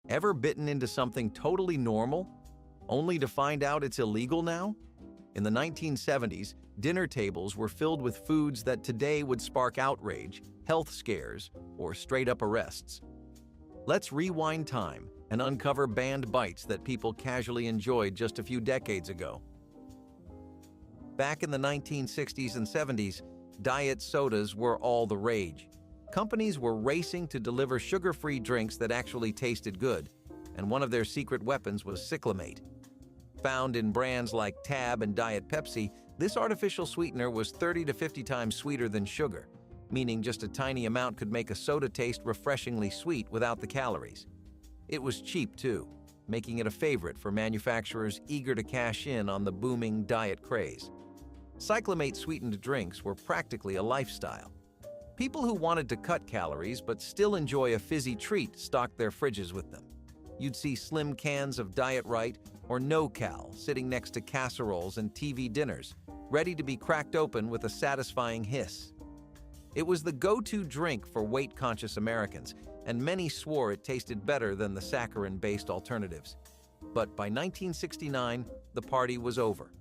Ever bitten into something totally normal, only to find out it's illegal now? In the 1970s, dinner tables were filled with foods that today would spark outrage, health scares, or straight-up arrests. Let's rewind time and uncover banned bites that people casually enjoyed just a few decades ago. Back in the 1960s and 70s, diet sodas were all the rage. Companies were racing to deliver sugar-free drinks that actually tasted good, and one of their secret weapons was Cyclamate. Found in brands like Tab and Diet Pepsi, this artificial sweetener was 30 to 50 times sweeter than sugar, meaning just a tiny amount could make a soda taste refreshingly sweet without the calories. It was cheap too, making it a favorite for manufacturers eager to cash in on the booming diet craze. Cyclamate-sweetened drinks were practically a lifestyle. People who wanted to cut calories but still enjoy a fizzy treat stocked their fridges with them. You'd see slim cans of Diet Right or No Cal sitting next to casseroles and TV dinners, ready to be cracked open with a satisfying hiss. It was the go-to drink for weight-conscious Americans, and many swore it tasted better than the saccharin-based alternatives. But by 1969, the party was over.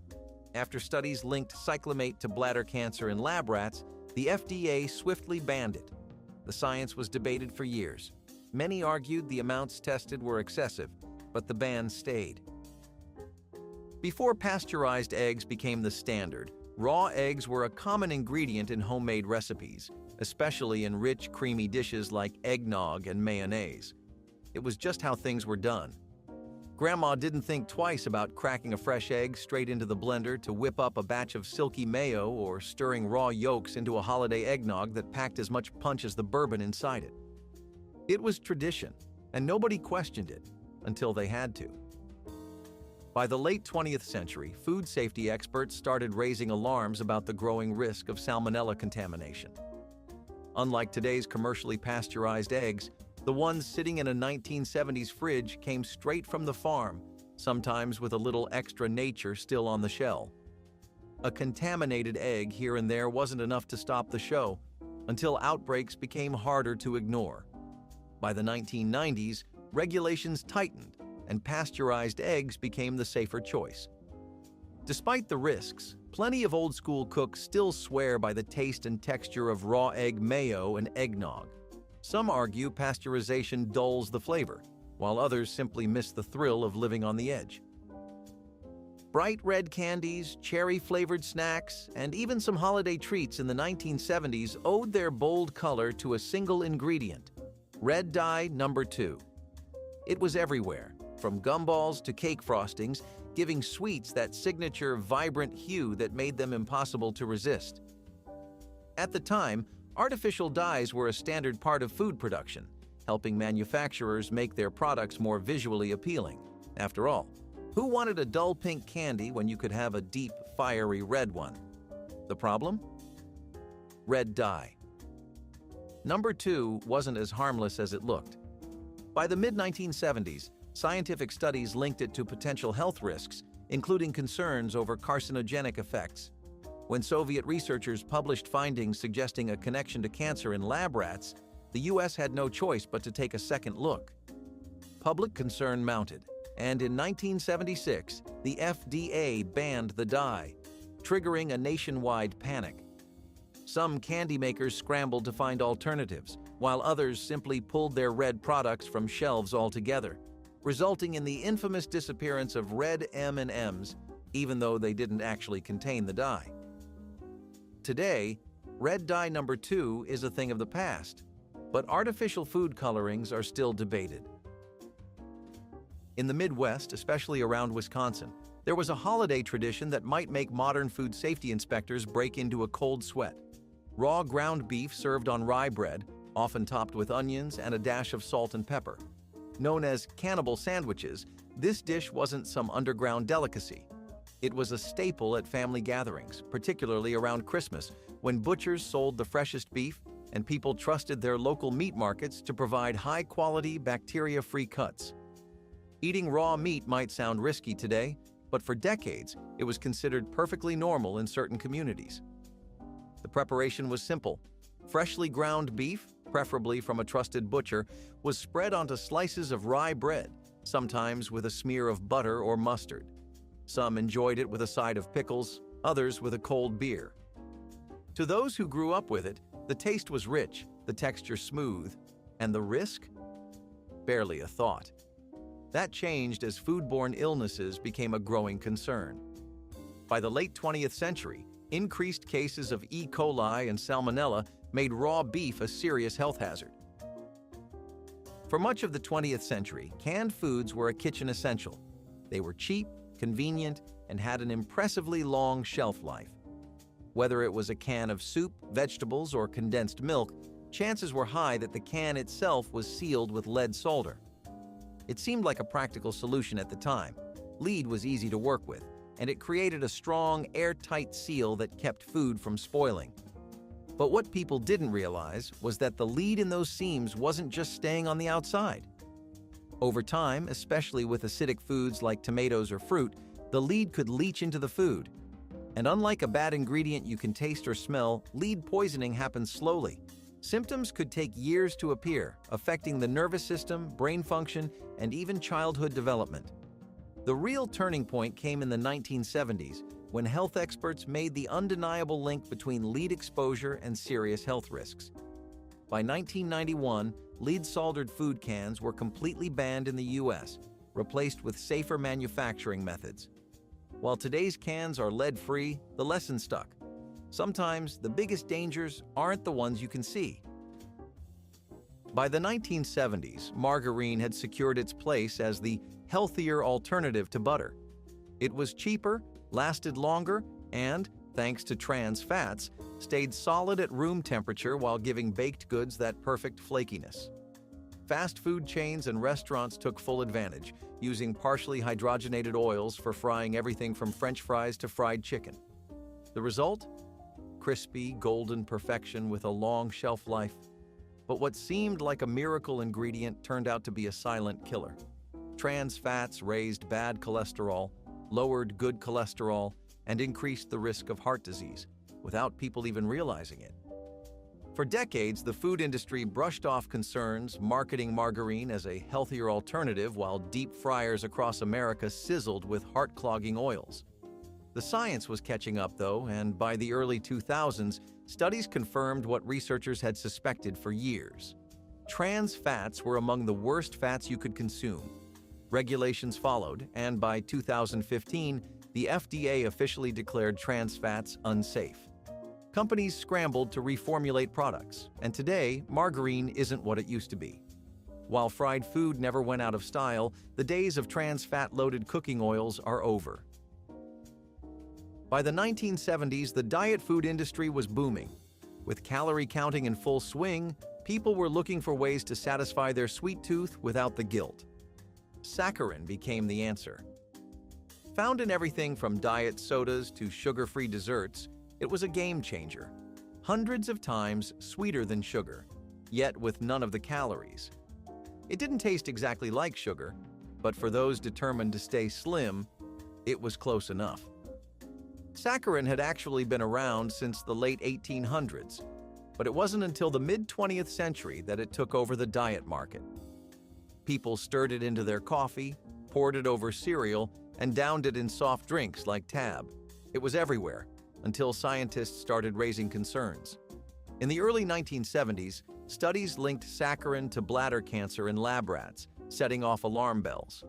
After studies linked cyclamate to bladder cancer in lab rats, the FDA swiftly banned it. The science was debated for years. Many argued the amounts tested were excessive, but the ban stayed. Before pasteurized eggs became the standard, raw eggs were a common ingredient in homemade recipes, especially in rich, creamy dishes like eggnog and mayonnaise. It was just how things were done. Grandma didn't think twice about cracking a fresh egg straight into the blender to whip up a batch of silky mayo or stirring raw yolks into a holiday eggnog that packed as much punch as the bourbon inside it. It was tradition, and nobody questioned it until they had to. By the late 20th century, food safety experts started raising alarms about the growing risk of salmonella contamination. Unlike today's commercially pasteurized eggs, the ones sitting in a 1970s fridge came straight from the farm, sometimes with a little extra nature still on the shell. A contaminated egg here and there wasn't enough to stop the show, until outbreaks became harder to ignore. By the 1990s, regulations tightened, and pasteurized eggs became the safer choice. Despite the risks, plenty of old-school cooks still swear by the taste and texture of raw egg mayo and eggnog. Some argue pasteurization dulls the flavor, while others simply miss the thrill of living on the edge. Bright red candies, cherry-flavored snacks, and even some holiday treats in the 1970s owed their bold color to a single ingredient: red dye number 2. It was everywhere, from gumballs to cake frostings, giving sweets that signature vibrant hue that made them impossible to resist. At the time, artificial dyes were a standard part of food production, helping manufacturers make their products more visually appealing. After all, who wanted a dull pink candy when you could have a deep, fiery red one? The problem? Red dye. Number 2 wasn't as harmless as it looked. By the mid-1970s, scientific studies linked it to potential health risks, including concerns over carcinogenic effects. When Soviet researchers published findings suggesting a connection to cancer in lab rats, the U.S. had no choice but to take a second look. Public concern mounted, and in 1976, the FDA banned the dye, triggering a nationwide panic. Some candy makers scrambled to find alternatives, while others simply pulled their red products from shelves altogether, resulting in the infamous disappearance of red M&Ms, even though they didn't actually contain the dye. Today, red dye number 2 is a thing of the past, but artificial food colorings are still debated. In the Midwest, especially around Wisconsin, there was a holiday tradition that might make modern food safety inspectors break into a cold sweat. Raw ground beef served on rye bread, often topped with onions and a dash of salt and pepper. Known as Cannibal sandwiches, this dish wasn't some underground delicacy. It was a staple at family gatherings, particularly around Christmas, when butchers sold the freshest beef and people trusted their local meat markets to provide high-quality, bacteria-free cuts. Eating raw meat might sound risky today, but for decades, it was considered perfectly normal in certain communities. The preparation was simple: freshly ground beef, preferably from a trusted butcher, was spread onto slices of rye bread, sometimes with a smear of butter or mustard. Some enjoyed it with a side of pickles, others with a cold beer. To those who grew up with it, the taste was rich, the texture smooth, and the risk? Barely a thought. That changed as foodborne illnesses became a growing concern. By the late 20th century, increased cases of E. coli and salmonella made raw beef a serious health hazard. For much of the 20th century, canned foods were a kitchen essential. They were cheap, convenient, and had an impressively long shelf life. Whether it was a can of soup, vegetables, or condensed milk, chances were high that the can itself was sealed with lead solder. It seemed like a practical solution at the time. Lead was easy to work with, and it created a strong, airtight seal that kept food from spoiling. But what people didn't realize was that the lead in those seams wasn't just staying on the outside. Over time, especially with acidic foods like tomatoes or fruit, the lead could leach into the food. And unlike a bad ingredient you can taste or smell, lead poisoning happens slowly. Symptoms could take years to appear, affecting the nervous system, brain function, and even childhood development. The real turning point came in the 1970s, when health experts made the undeniable link between lead exposure and serious health risks. By 1991, lead-soldered food cans were completely banned in the U.S., replaced with safer manufacturing methods. While today's cans are lead-free, the lesson stuck. Sometimes the biggest dangers aren't the ones you can see. By the 1970s, margarine had secured its place as the healthier alternative to butter. It was cheaper, lasted longer, and, thanks to trans fats, stayed solid at room temperature while giving baked goods that perfect flakiness. Fast food chains and restaurants took full advantage, using partially hydrogenated oils for frying everything from French fries to fried chicken. The result? Crispy, golden perfection with a long shelf life. But what seemed like a miracle ingredient turned out to be a silent killer. Trans fats raised bad cholesterol, lowered good cholesterol, and increased the risk of heart disease, without people even realizing it. For decades, the food industry brushed off concerns, marketing margarine as a healthier alternative while deep fryers across America sizzled with heart-clogging oils. The science was catching up, though, and by the early 2000s, studies confirmed what researchers had suspected for years. Trans fats were among the worst fats you could consume. Regulations followed, and by 2015, the FDA officially declared trans fats unsafe. Companies scrambled to reformulate products, and today, margarine isn't what it used to be. While fried food never went out of style, the days of trans fat-loaded cooking oils are over. By the 1970s, the diet food industry was booming. With calorie counting in full swing, people were looking for ways to satisfy their sweet tooth without the guilt. Saccharin became the answer. Found in everything from diet sodas to sugar-free desserts, it was a game changer. Hundreds of times sweeter than sugar, yet with none of the calories. It didn't taste exactly like sugar, but for those determined to stay slim, it was close enough. Saccharin had actually been around since the late 1800s, but it wasn't until the mid-20th century that it took over the diet market. People stirred it into their coffee, poured it over cereal, and downed it in soft drinks like Tab. It was everywhere, until scientists started raising concerns. In the early 1970s, studies linked saccharin to bladder cancer in lab rats, setting off alarm bells.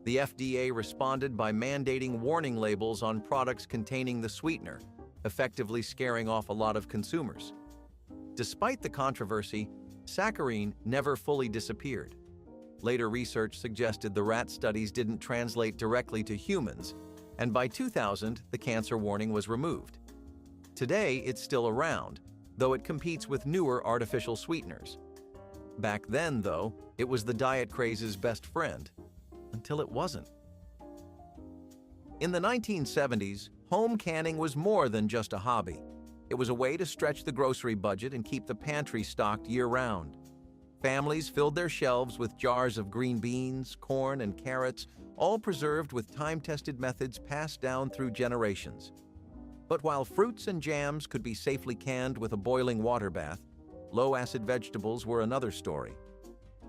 The FDA responded by mandating warning labels on products containing the sweetener, effectively scaring off a lot of consumers. Despite the controversy, saccharin never fully disappeared. Later research suggested the rat studies didn't translate directly to humans, and by 2000, the cancer warning was removed. Today, it's still around, though it competes with newer artificial sweeteners. Back then, though, it was the diet craze's best friend. Until it wasn't. In the 1970s, home canning was more than just a hobby. It was a way to stretch the grocery budget and keep the pantry stocked year-round. Families filled their shelves with jars of green beans, corn, and carrots, all preserved with time-tested methods passed down through generations. But while fruits and jams could be safely canned with a boiling water bath, Low-acid vegetables were another story.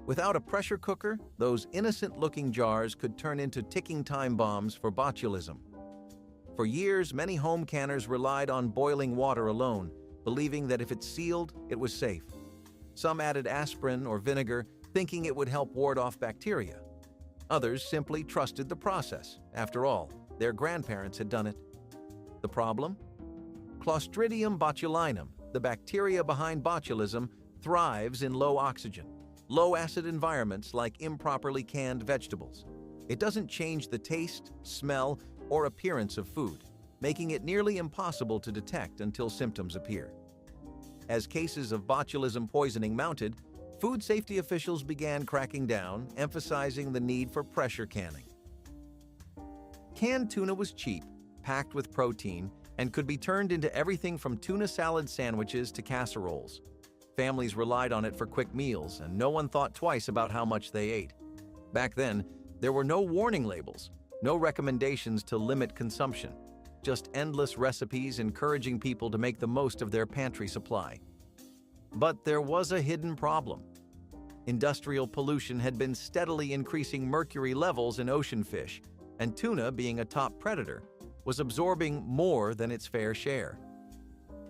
Without a pressure cooker, those innocent-looking jars could turn into ticking time bombs for botulism. For years, many home canners relied on boiling water alone, believing that if it's sealed, it was safe. Some added aspirin or vinegar, thinking it would help ward off bacteria. Others simply trusted the process. After all, their grandparents had done it. The problem? Clostridium botulinum, the bacteria behind botulism, thrives in low oxygen, low-acid environments like improperly canned vegetables. It doesn't change the taste, smell, or appearance of food, making it nearly impossible to detect until symptoms appear. As cases of botulism poisoning mounted, food safety officials began cracking down, emphasizing the need for pressure canning. Canned tuna was cheap, packed with protein, and could be turned into everything from tuna salad sandwiches to casseroles. Families relied on it for quick meals, and no one thought twice about how much they ate. Back then, there were no warning labels, no recommendations to limit consumption, just endless recipes encouraging people to make the most of their pantry supply. But there was a hidden problem. Industrial pollution had been steadily increasing mercury levels in ocean fish, and tuna, being a top predator, was absorbing more than its fair share.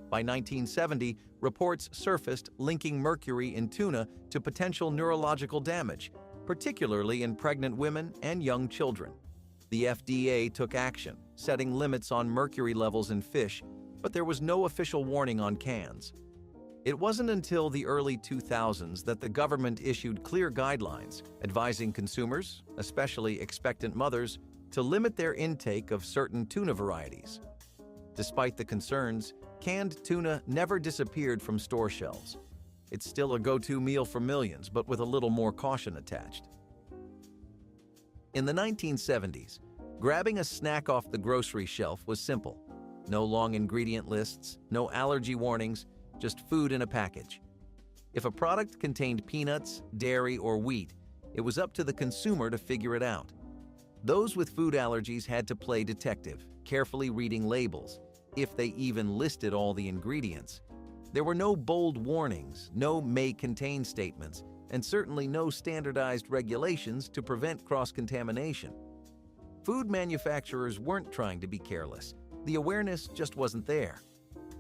By 1970, reports surfaced linking mercury in tuna to potential neurological damage, particularly in pregnant women and young children. The FDA took action, setting limits on mercury levels in fish, but there was no official warning on cans. It wasn't until the early 2000s that the government issued clear guidelines advising consumers, especially expectant mothers, to limit their intake of certain tuna varieties. Despite the concerns, canned tuna never disappeared from store shelves. It's still a go-to meal for millions, but with a little more caution attached. In the 1970s, grabbing a snack off the grocery shelf was simple. No long ingredient lists, no allergy warnings, just food in a package. If a product contained peanuts, dairy, or wheat, it was up to the consumer to figure it out. Those with food allergies had to play detective, carefully reading labels, if they even listed all the ingredients. There were no bold warnings, no may contain statements, and certainly no standardized regulations to prevent cross-contamination. Food manufacturers weren't trying to be careless. The awareness just wasn't there.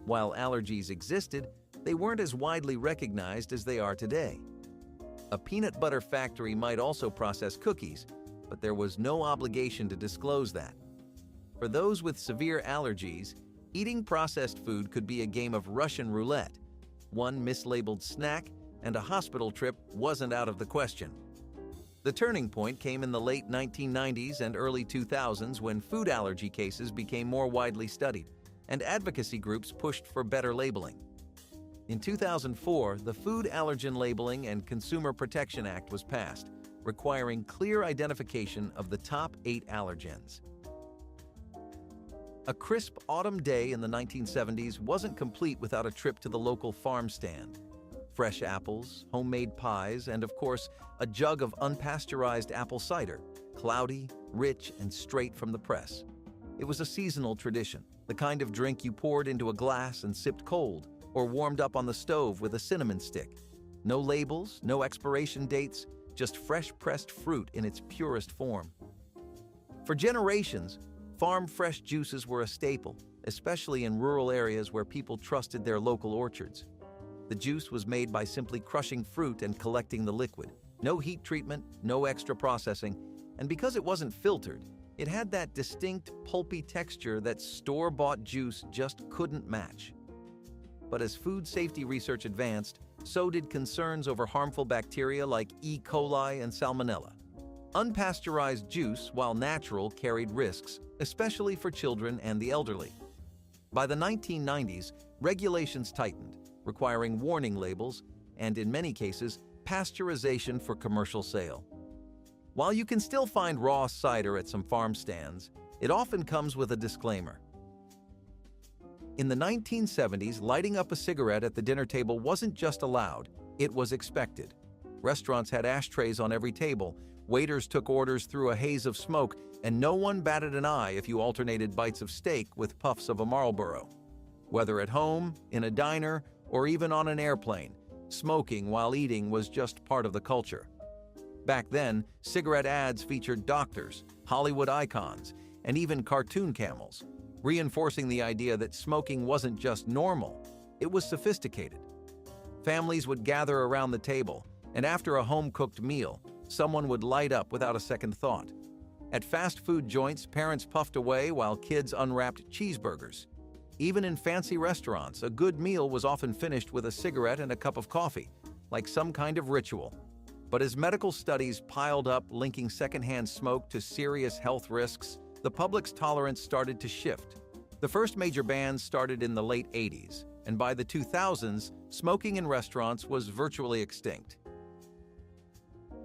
While allergies existed, they weren't as widely recognized as they are today. A peanut butter factory might also process cookies, but there was no obligation to disclose that. For those with severe allergies, eating processed food could be a game of Russian roulette. One mislabeled snack, and a hospital trip wasn't out of the question. The turning point came in the late 1990s and early 2000s when food allergy cases became more widely studied, and advocacy groups pushed for better labeling. In 2004, the Food Allergen Labeling and Consumer Protection Act was passed, requiring clear identification of the top 8 allergens. A crisp autumn day in the 1970s wasn't complete without a trip to the local farm stand. Fresh apples, homemade pies, and of course, a jug of unpasteurized apple cider, cloudy, rich, and straight from the press. It was a seasonal tradition, the kind of drink you poured into a glass and sipped cold, or warmed up on the stove with a cinnamon stick. No labels, no expiration dates, just fresh-pressed fruit in its purest form. For generations, farm-fresh juices were a staple, especially in rural areas where people trusted their local orchards. The juice was made by simply crushing fruit and collecting the liquid. No heat treatment, no extra processing, and because it wasn't filtered, it had that distinct, pulpy texture that store-bought juice just couldn't match. But as food safety research advanced, so did concerns over harmful bacteria like E. coli and Salmonella. Unpasteurized juice, while natural, carried risks, especially for children and the elderly. By the 1990s, regulations tightened, requiring warning labels and, in many cases, pasteurization for commercial sale. While you can still find raw cider at some farm stands, it often comes with a disclaimer. In the 1970s, lighting up a cigarette at the dinner table wasn't just allowed, it was expected. Restaurants had ashtrays on every table, waiters took orders through a haze of smoke, and no one batted an eye if you alternated bites of steak with puffs of a Marlboro. Whether at home, in a diner, or even on an airplane, Smoking while eating was just part of the culture. Back then, cigarette ads featured doctors, Hollywood icons, and even cartoon camels, reinforcing the idea that smoking wasn't just normal, it was sophisticated. Families would gather around the table, and after a home-cooked meal, someone would light up without a second thought. At fast food joints, parents puffed away while kids unwrapped cheeseburgers. Even in fancy restaurants, a good meal was often finished with a cigarette and a cup of coffee, like some kind of ritual. But as medical studies piled up linking secondhand smoke to serious health risks, the public's tolerance started to shift. The first major bans started in the late 80s, and by the 2000s, smoking in restaurants was virtually extinct.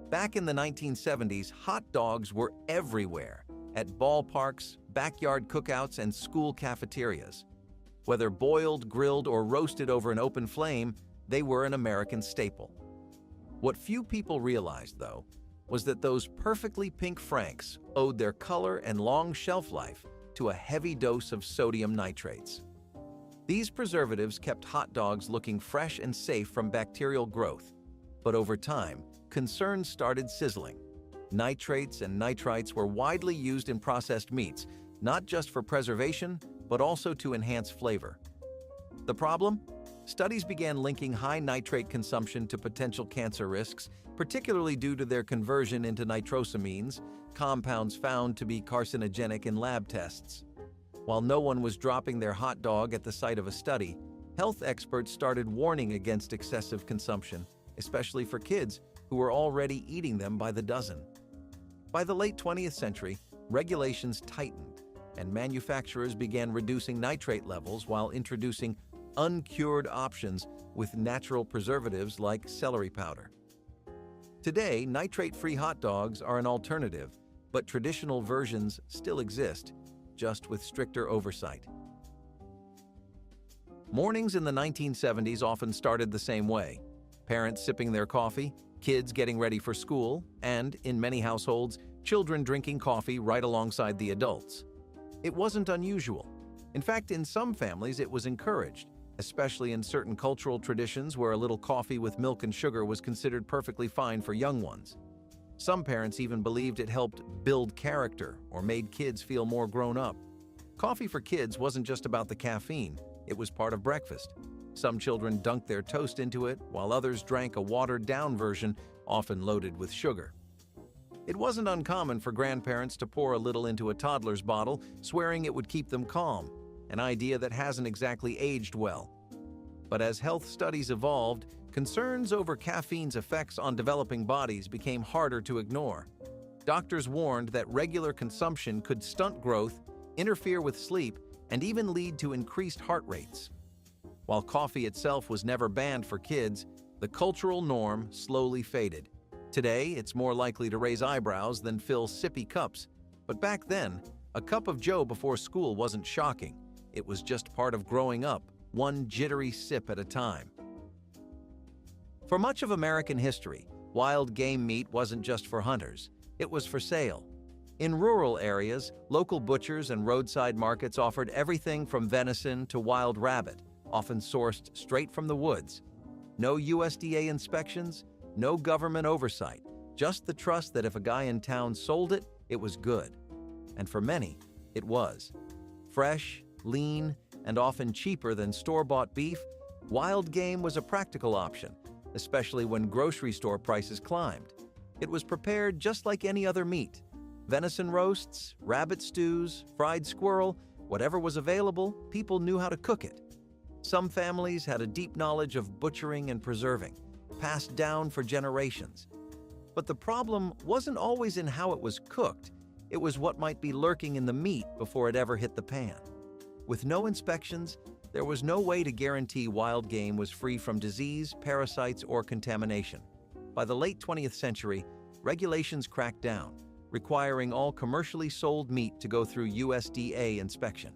Back in the 1970s, hot dogs were everywhere, at ballparks, backyard cookouts, and school cafeterias. Whether boiled, grilled, or roasted over an open flame, they were an American staple. What few people realized, though, was that those perfectly pink Franks owed their color and long shelf life to a heavy dose of sodium nitrates. These preservatives kept hot dogs looking fresh and safe from bacterial growth, but over time, concerns started sizzling. Nitrates and nitrites were widely used in processed meats, not just for preservation, but also to enhance flavor. The problem? Studies began linking high nitrate consumption to potential cancer risks, particularly due to their conversion into nitrosamines, compounds found to be carcinogenic in lab tests. While no one was dropping their hot dog at the site of a study, health experts started warning against excessive consumption, especially for kids who were already eating them by the dozen. By the late 20th century, regulations tightened, and manufacturers began reducing nitrate levels while introducing uncured options with natural preservatives like celery powder. Today, nitrate-free hot dogs are an alternative, but traditional versions still exist, just with stricter oversight. Mornings in the 1970s often started the same way. Parents sipping their coffee, kids getting ready for school, and, in many households, children drinking coffee right alongside the adults. It wasn't unusual. In fact, in some families it was encouraged, especially in certain cultural traditions where a little coffee with milk and sugar was considered perfectly fine for young ones. Some parents even believed it helped build character or made kids feel more grown up. Coffee for kids wasn't just about the caffeine, it was part of breakfast. Some children dunked their toast into it, while others drank a watered-down version, often loaded with sugar. It wasn't uncommon for grandparents to pour a little into a toddler's bottle, swearing it would keep them calm, an idea that hasn't exactly aged well. But as health studies evolved, concerns over caffeine's effects on developing bodies became harder to ignore. Doctors warned that regular consumption could stunt growth, interfere with sleep, and even lead to increased heart rates. While coffee itself was never banned for kids, the cultural norm slowly faded. Today, it's more likely to raise eyebrows than fill sippy cups. But back then, a cup of Joe before school wasn't shocking. It was just part of growing up, one jittery sip at a time. For much of American history, wild game meat wasn't just for hunters. It was for sale. In rural areas, local butchers and roadside markets offered everything from venison to wild rabbit, often sourced straight from the woods. No USDA inspections, no government oversight, just the trust that if a guy in town sold it, it was good. And for many, it was. Fresh, lean, and often cheaper than store-bought beef, wild game was a practical option, especially when grocery store prices climbed. It was prepared just like any other meat. Venison roasts, rabbit stews, fried squirrel, whatever was available, people knew how to cook it. Some families had a deep knowledge of butchering and preserving, passed down for generations. But the problem wasn't always in how it was cooked, it was what might be lurking in the meat before it ever hit the pan. With no inspections, there was no way to guarantee wild game was free from disease, parasites, or contamination. By the late 20th century, regulations cracked down, requiring all commercially sold meat to go through USDA inspection.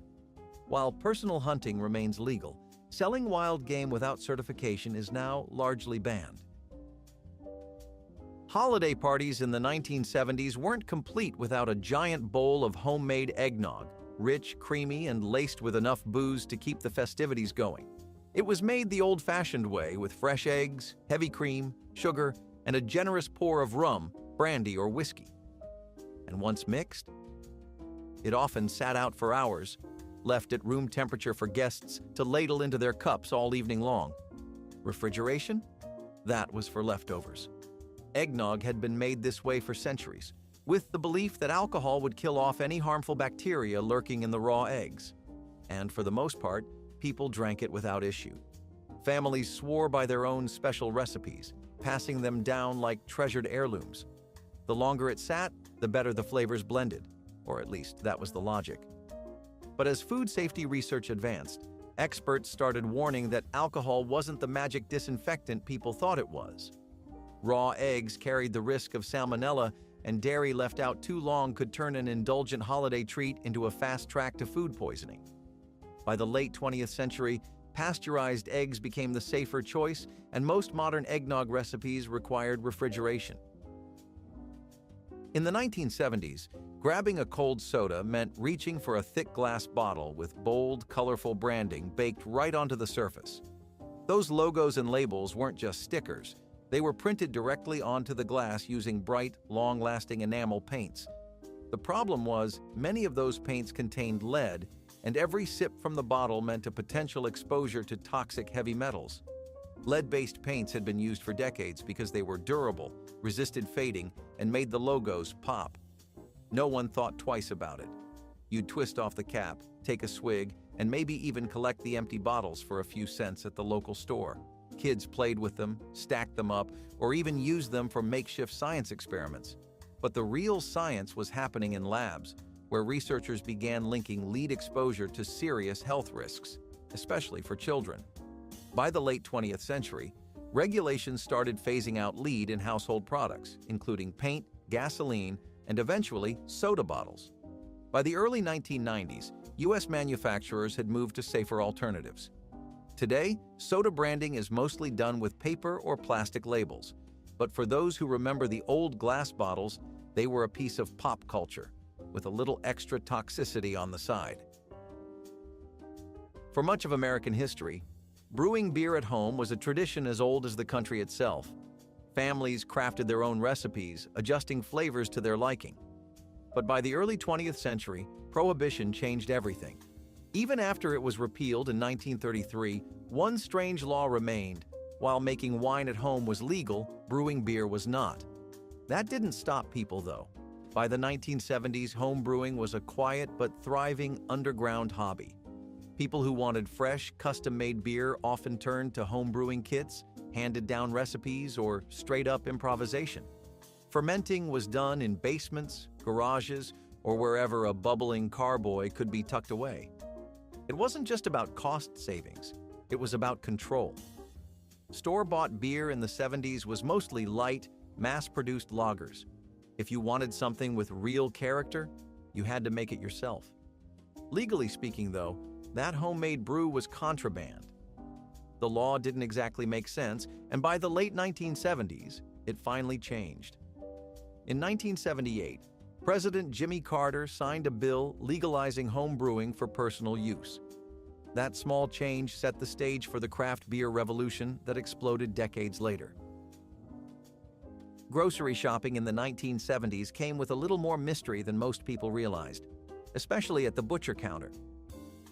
While personal hunting remains legal, selling wild game without certification is now largely banned. Holiday parties in the 1970s weren't complete without a giant bowl of homemade eggnog, rich, creamy, and laced with enough booze to keep the festivities going. It was made the old-fashioned way with fresh eggs, heavy cream, sugar, and a generous pour of rum, brandy, or whiskey. And once mixed, it often sat out for hours, left at room temperature for guests to ladle into their cups all evening long. Refrigeration? That was for leftovers. Eggnog had been made this way for centuries, with the belief that alcohol would kill off any harmful bacteria lurking in the raw eggs. And for the most part, people drank it without issue. Families swore by their own special recipes, passing them down like treasured heirlooms. The longer it sat, the better the flavors blended, or at least that was the logic. But as food safety research advanced, experts started warning that alcohol wasn't the magic disinfectant people thought it was. Raw eggs carried the risk of salmonella, and dairy left out too long could turn an indulgent holiday treat into a fast track to food poisoning. By the late 20th century, pasteurized eggs became the safer choice, and most modern eggnog recipes required refrigeration. In the 1970s, grabbing a cold soda meant reaching for a thick glass bottle with bold, colorful branding baked right onto the surface. Those logos and labels weren't just stickers. They were printed directly onto the glass using bright, long-lasting enamel paints. The problem was, many of those paints contained lead, and every sip from the bottle meant a potential exposure to toxic heavy metals. Lead-based paints had been used for decades because they were durable, resisted fading, and made the logos pop. No one thought twice about it. You'd twist off the cap, take a swig, and maybe even collect the empty bottles for a few cents at the local store. Kids played with them, stacked them up, or even used them for makeshift science experiments. But the real science was happening in labs, where researchers began linking lead exposure to serious health risks, especially for children. By the late 20th century, regulations started phasing out lead in household products, including paint, gasoline, and eventually soda bottles. By the early 1990s, U.S. manufacturers had moved to safer alternatives. Today, soda branding is mostly done with paper or plastic labels, but for those who remember the old glass bottles, they were a piece of pop culture, with a little extra toxicity on the side. For much of American history, brewing beer at home was a tradition as old as the country itself. Families crafted their own recipes, adjusting flavors to their liking. But by the early 20th century, Prohibition changed everything. Even after it was repealed in 1933, one strange law remained. While making wine at home was legal, brewing beer was not. That didn't stop people, though. By the 1970s, home brewing was a quiet but thriving underground hobby. People who wanted fresh, custom-made beer often turned to home brewing kits, handed-down recipes, or straight-up improvisation. Fermenting was done in basements, garages, or wherever a bubbling carboy could be tucked away. It wasn't just about cost savings, it was about control. Store-bought beer in the 70s was mostly light, mass-produced lagers. If you wanted something with real character, you had to make it yourself. Legally speaking, though, that homemade brew was contraband. The law didn't exactly make sense, and by the late 1970s, it finally changed. In 1978, President Jimmy Carter signed a bill legalizing home brewing for personal use. That small change set the stage for the craft beer revolution that exploded decades later. Grocery shopping in the 1970s came with a little more mystery than most people realized, especially at the butcher counter.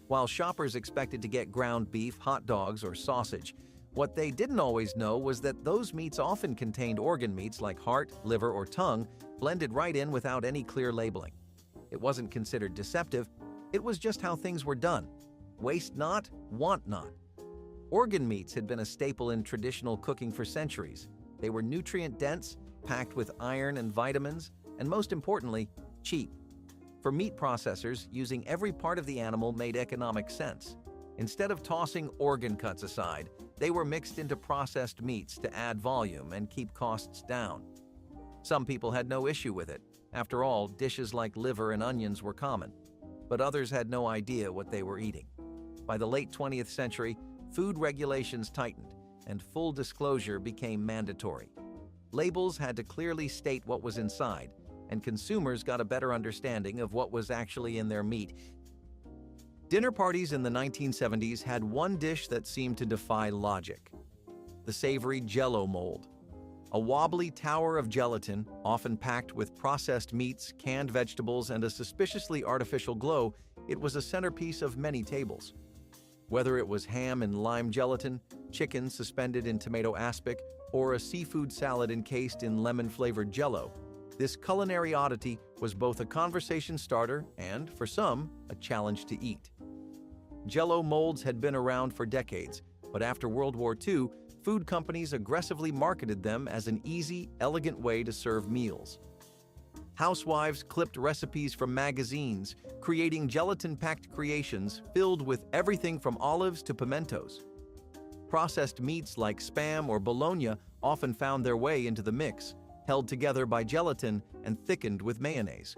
While shoppers expected to get ground beef, hot dogs, or sausage, what they didn't always know was that those meats often contained organ meats like heart, liver, or tongue, blended right in without any clear labeling. It wasn't considered deceptive, it was just how things were done. Waste not, want not. Organ meats had been a staple in traditional cooking for centuries. They were nutrient-dense, packed with iron and vitamins, and most importantly, cheap. For meat processors, using every part of the animal made economic sense. Instead of tossing organ cuts aside, they were mixed into processed meats to add volume and keep costs down. Some people had no issue with it. After all, dishes like liver and onions were common. But others had no idea what they were eating. By the late 20th century, food regulations tightened, and full disclosure became mandatory. Labels had to clearly state what was inside, and consumers got a better understanding of what was actually in their meat. Dinner parties in the 1970s had one dish that seemed to defy logic: the savory Jell-o mold. A wobbly tower of gelatin, often packed with processed meats, canned vegetables, and a suspiciously artificial glow, it was a centerpiece of many tables. Whether it was ham and lime gelatin, chicken suspended in tomato aspic, or a seafood salad encased in lemon-flavored Jell-o, this culinary oddity was both a conversation starter and, for some, a challenge to eat. Jell-o molds had been around for decades, but after World War II, food companies aggressively marketed them as an easy, elegant way to serve meals. Housewives clipped recipes from magazines, creating gelatin-packed creations filled with everything from olives to pimentos. Processed meats like Spam or bologna often found their way into the mix, held together by gelatin and thickened with mayonnaise.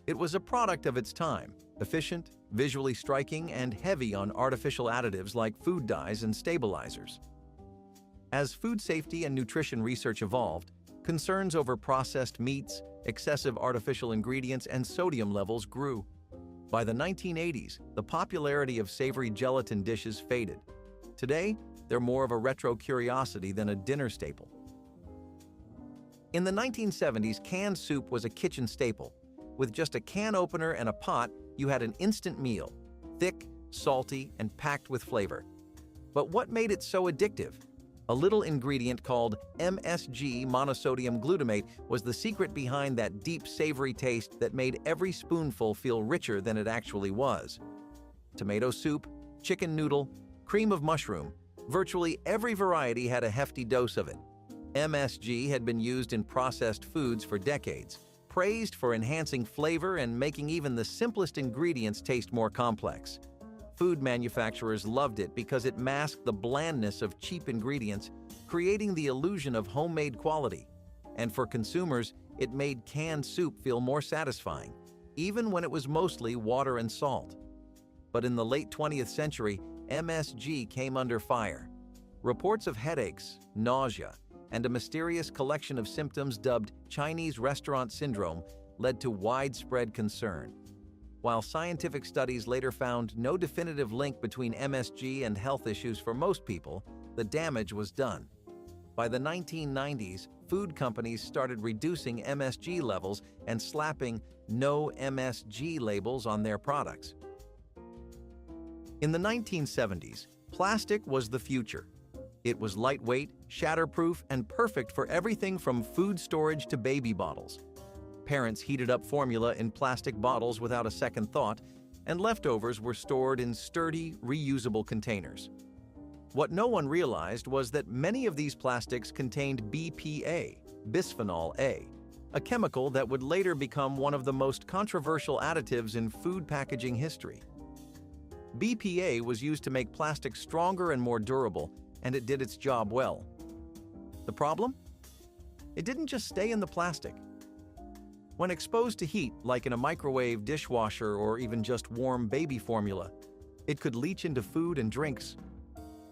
It was a product of its time, efficient, visually striking, and heavy on artificial additives like food dyes and stabilizers. As food safety and nutrition research evolved, concerns over processed meats, excessive artificial ingredients, and sodium levels grew. By the 1980s, the popularity of savory gelatin dishes faded. Today, they're more of a retro curiosity than a dinner staple. In the 1970s, canned soup was a kitchen staple. With just a can opener and a pot, you had an instant meal, thick, salty, and packed with flavor. But what made it so addictive? A little ingredient called MSG, monosodium glutamate, was the secret behind that deep, savory taste that made every spoonful feel richer than it actually was. Tomato soup, chicken noodle, cream of mushroom, virtually every variety had a hefty dose of it. MSG had been used in processed foods for decades, praised for enhancing flavor and making even the simplest ingredients taste more complex. Food manufacturers loved it because it masked the blandness of cheap ingredients, creating the illusion of homemade quality. And for consumers, it made canned soup feel more satisfying, even when it was mostly water and salt. But in the late 20th century, MSG came under fire. Reports of headaches, nausea, and a mysterious collection of symptoms dubbed Chinese restaurant syndrome led to widespread concern. While scientific studies later found no definitive link between MSG and health issues for most people, the damage was done. By the 1990s, food companies started reducing MSG levels and slapping "No MSG" labels on their products. In the 1970s, plastic was the future. It was lightweight, shatterproof, and perfect for everything from food storage to baby bottles. Parents heated up formula in plastic bottles without a second thought, and leftovers were stored in sturdy, reusable containers. What no one realized was that many of these plastics contained BPA, bisphenol A, a chemical that would later become one of the most controversial additives in food packaging history. BPA was used to make plastic stronger and more durable, and it did its job well. The problem? It didn't just stay in the plastic. When exposed to heat, like in a microwave, dishwasher, or even just warm baby formula, it could leach into food and drinks.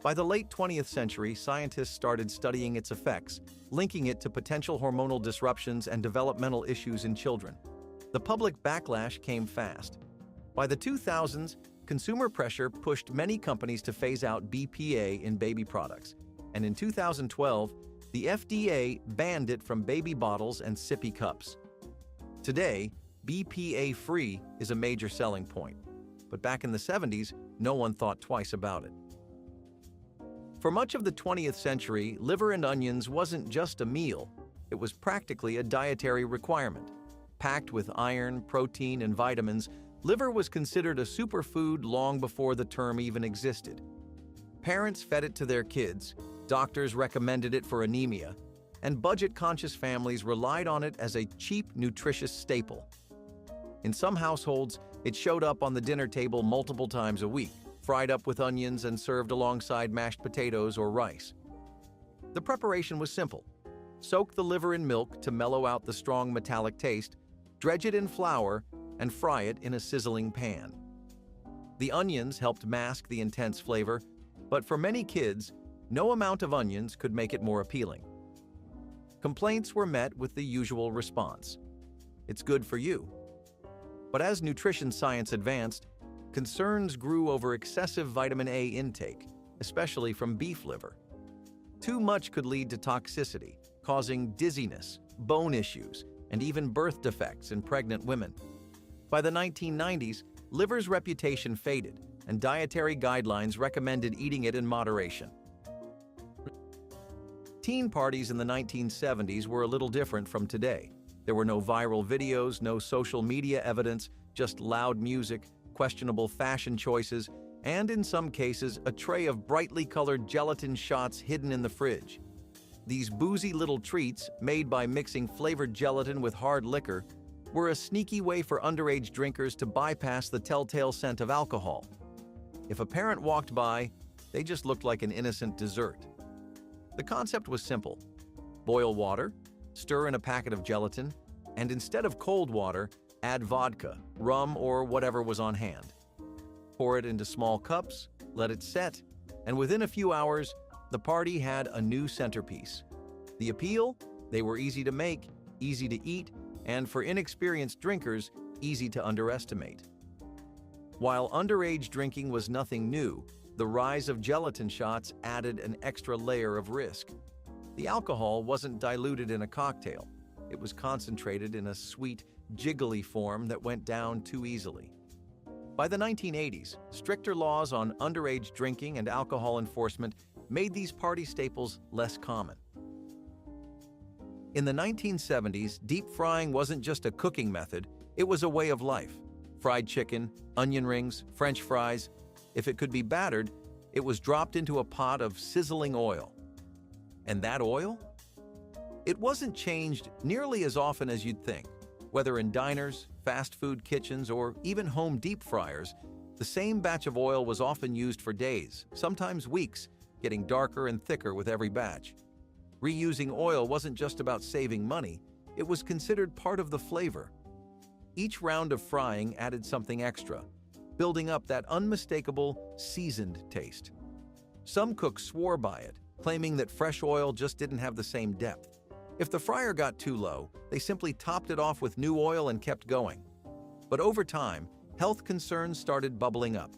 By the late 20th century, scientists started studying its effects, linking it to potential hormonal disruptions and developmental issues in children. The public backlash came fast. By the 2000s, consumer pressure pushed many companies to phase out BPA in baby products, and in 2012, the FDA banned it from baby bottles and sippy cups. Today, BPA-free is a major selling point, but back in the 70s, no one thought twice about it. For much of the 20th century, liver and onions wasn't just a meal, it was practically a dietary requirement. Packed with iron, protein, and vitamins, liver was considered a superfood long before the term even existed. Parents fed it to their kids, doctors recommended it for anemia, and budget-conscious families relied on it as a cheap, nutritious staple. In some households, it showed up on the dinner table multiple times a week, fried up with onions and served alongside mashed potatoes or rice. The preparation was simple. Soak the liver in milk to mellow out the strong metallic taste, dredge it in flour, and fry it in a sizzling pan. The onions helped mask the intense flavor, but for many kids, no amount of onions could make it more appealing. Complaints were met with the usual response: it's good for you. But as nutrition science advanced, concerns grew over excessive vitamin A intake, especially from beef liver. Too much could lead to toxicity, causing dizziness, bone issues, and even birth defects in pregnant women. By the 1990s, liver's reputation faded, and dietary guidelines recommended eating it in moderation. Teen parties in the 1970s were a little different from today. There were no viral videos, no social media evidence, just loud music, questionable fashion choices, and in some cases, a tray of brightly colored gelatin shots hidden in the fridge. These boozy little treats, made by mixing flavored gelatin with hard liquor, were a sneaky way for underage drinkers to bypass the telltale scent of alcohol. If a parent walked by, they just looked like an innocent dessert. The concept was simple. Boil water, stir in a packet of gelatin, and instead of cold water, add vodka, rum, or whatever was on hand. Pour it into small cups, let it set, and within a few hours, the party had a new centerpiece. The appeal? They were easy to make, easy to eat, and for inexperienced drinkers, easy to underestimate. While underage drinking was nothing new, the rise of gelatin shots added an extra layer of risk. The alcohol wasn't diluted in a cocktail. It was concentrated in a sweet, jiggly form that went down too easily. By the 1980s, stricter laws on underage drinking and alcohol enforcement made these party staples less common. In the 1970s, deep frying wasn't just a cooking method, it was a way of life. Fried chicken, onion rings, French fries. If it could be battered, it was dropped into a pot of sizzling oil. And that oil? It wasn't changed nearly as often as you'd think. Whether in diners, fast food kitchens, or even home deep fryers, the same batch of oil was often used for days, sometimes weeks, getting darker and thicker with every batch. Reusing oil wasn't just about saving money, it was considered part of the flavor. Each round of frying added something extra, building up that unmistakable, seasoned taste. Some cooks swore by it, claiming that fresh oil just didn't have the same depth. If the fryer got too low, they simply topped it off with new oil and kept going. But over time, health concerns started bubbling up.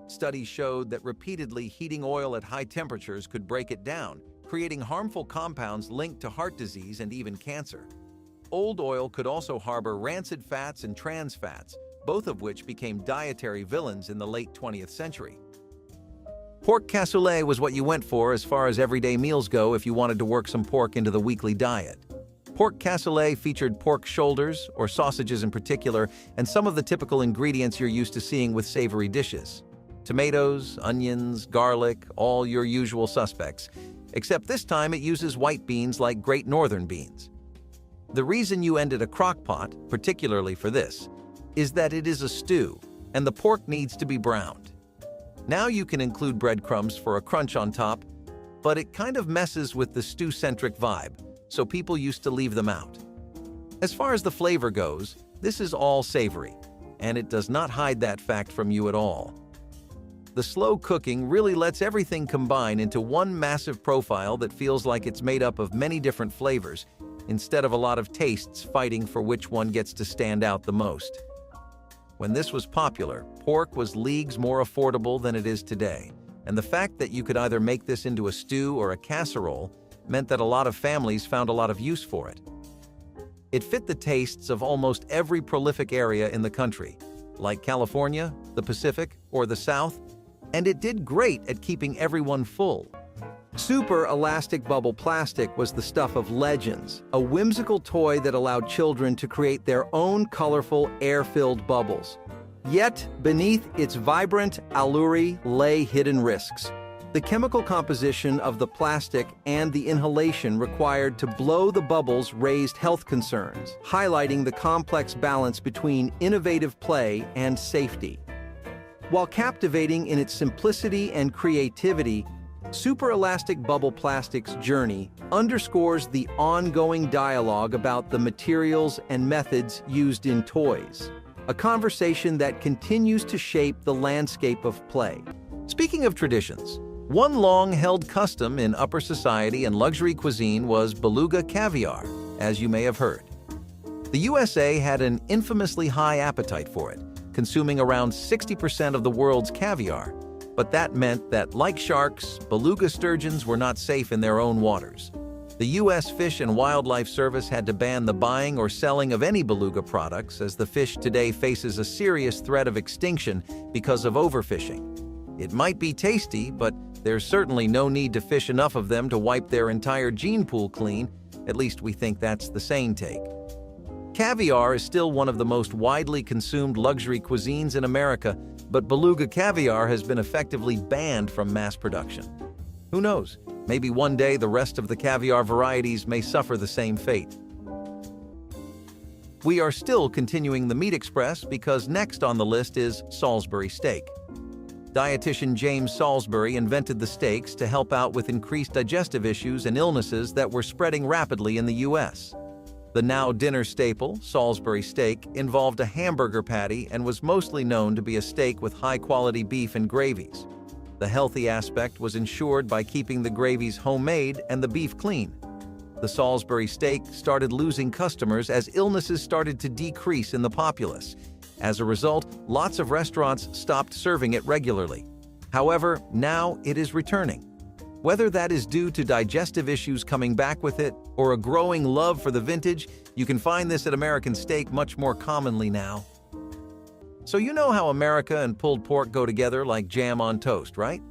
Studies showed that repeatedly heating oil at high temperatures could break it down, creating harmful compounds linked to heart disease and even cancer. Old oil could also harbor rancid fats and trans fats, both of which became dietary villains in the late 20th century. Pork cassoulet was what you went for as far as everyday meals go if you wanted to work some pork into the weekly diet. Pork cassoulet featured pork shoulders, or sausages in particular, and some of the typical ingredients you're used to seeing with savory dishes. Tomatoes, onions, garlic, all your usual suspects. Except this time it uses white beans like Great Northern beans. The reason you ended a crock pot, particularly for this, is that it is a stew, and the pork needs to be browned. Now you can include breadcrumbs for a crunch on top, but it kind of messes with the stew-centric vibe, so people used to leave them out. As far as the flavor goes, this is all savory, and it does not hide that fact from you at all. The slow cooking really lets everything combine into one massive profile that feels like it's made up of many different flavors, instead of a lot of tastes fighting for which one gets to stand out the most. When this was popular, pork was leagues more affordable than it is today, and the fact that you could either make this into a stew or a casserole meant that a lot of families found a lot of use for it. It fit the tastes of almost every prolific area in the country, like California, the Pacific, or the South, and it did great at keeping everyone full. Super elastic bubble plastic was the stuff of legends, a whimsical toy that allowed children to create their own colorful, air-filled bubbles. Yet, beneath its vibrant allure lay hidden risks. The chemical composition of the plastic and the inhalation required to blow the bubbles raised health concerns, highlighting the complex balance between innovative play and safety. While captivating in its simplicity and creativity, Super Elastic Bubble Plastic's journey underscores the ongoing dialogue about the materials and methods used in toys, a conversation that continues to shape the landscape of play. Speaking of traditions, one long-held custom in upper society and luxury cuisine was Beluga Caviar, as you may have heard. The USA had an infamously high appetite for it, consuming around 60% of the world's caviar. But that meant that, like sharks, beluga sturgeons were not safe in their own waters. The U.S. Fish and Wildlife Service had to ban the buying or selling of any beluga products, as the fish today faces a serious threat of extinction because of overfishing. It might be tasty, but there's certainly no need to fish enough of them to wipe their entire gene pool clean. At least we think that's the sane take. Caviar is still one of the most widely consumed luxury cuisines in America, but beluga caviar has been effectively banned from mass production. Who knows? Maybe one day the rest of the caviar varieties may suffer the same fate. We are still continuing the Meat Express because next on the list is Salisbury Steak. Dietitian James Salisbury invented the steaks to help out with increased digestive issues and illnesses that were spreading rapidly in the U.S. The now dinner staple, Salisbury steak, involved a hamburger patty and was mostly known to be a steak with high-quality beef and gravies. The healthy aspect was ensured by keeping the gravies homemade and the beef clean. The Salisbury steak started losing customers as illnesses started to decrease in the populace. As a result, lots of restaurants stopped serving it regularly. However, now it is returning. Whether that is due to digestive issues coming back with it or a growing love for the vintage, you can find this at American Steak much more commonly now. So you know how America and pulled pork go together like jam on toast, right?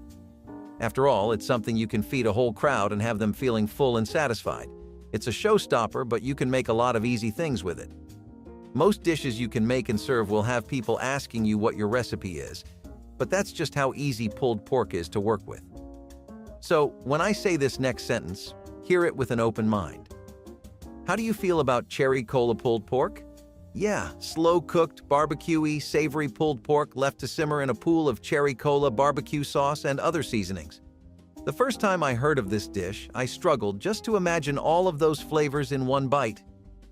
After all, it's something you can feed a whole crowd and have them feeling full and satisfied. It's a showstopper, but you can make a lot of easy things with it. Most dishes you can make and serve will have people asking you what your recipe is, but that's just how easy pulled pork is to work with. So, when I say this next sentence, hear it with an open mind. How do you feel about cherry cola pulled pork? Yeah, slow-cooked, barbecue-y, savory pulled pork left to simmer in a pool of cherry cola, barbecue sauce, and other seasonings. The first time I heard of this dish, I struggled just to imagine all of those flavors in one bite.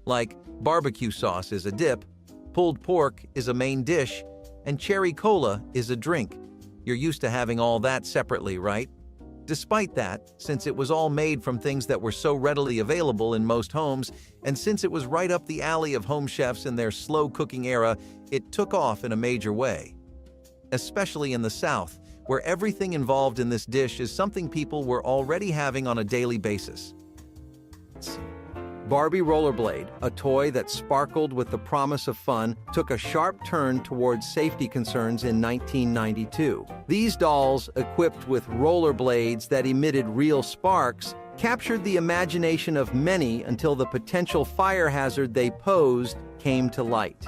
Like, barbecue sauce is a dip, pulled pork is a main dish, and cherry cola is a drink. You're used to having all that separately, right? Despite that, since it was all made from things that were so readily available in most homes, and since it was right up the alley of home chefs in their slow-cooking era, it took off in a major way. Especially in the South, where everything involved in this dish is something people were already having on a daily basis. Barbie Rollerblade, a toy that sparkled with the promise of fun, took a sharp turn towards safety concerns in 1992. These dolls, equipped with rollerblades that emitted real sparks, captured the imagination of many until the potential fire hazard they posed came to light.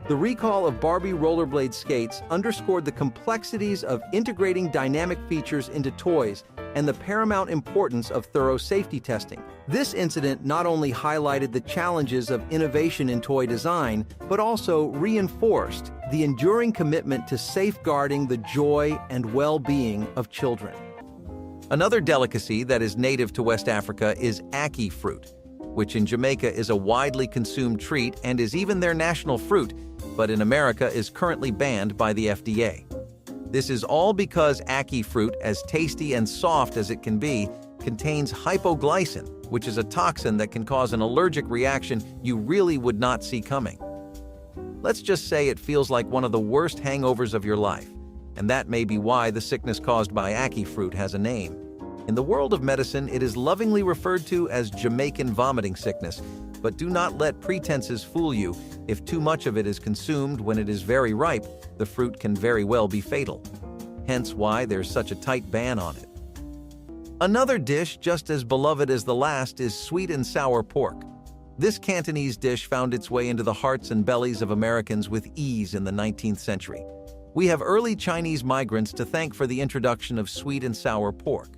The recall of Barbie Rollerblade skates underscored the complexities of integrating dynamic features into toys and the paramount importance of thorough safety testing. This incident not only highlighted the challenges of innovation in toy design, but also reinforced the enduring commitment to safeguarding the joy and well-being of children. Another delicacy that is native to West Africa is Ackee Fruit, which in Jamaica is a widely consumed treat and is even their national fruit, but in America is currently banned by the FDA. This is all because Ackee fruit, as tasty and soft as it can be, contains hypoglycin, which is a toxin that can cause an allergic reaction you really would not see coming. Let's just say it feels like one of the worst hangovers of your life, and that may be why the sickness caused by Ackee fruit has a name. In the world of medicine, it is lovingly referred to as Jamaican vomiting sickness, but do not let pretenses fool you. If too much of it is consumed when it is very ripe, the fruit can very well be fatal. Hence why there's such a tight ban on it. Another dish just as beloved as the last is sweet and sour pork. This Cantonese dish found its way into the hearts and bellies of Americans with ease in the 19th century. We have early Chinese migrants to thank for the introduction of sweet and sour pork.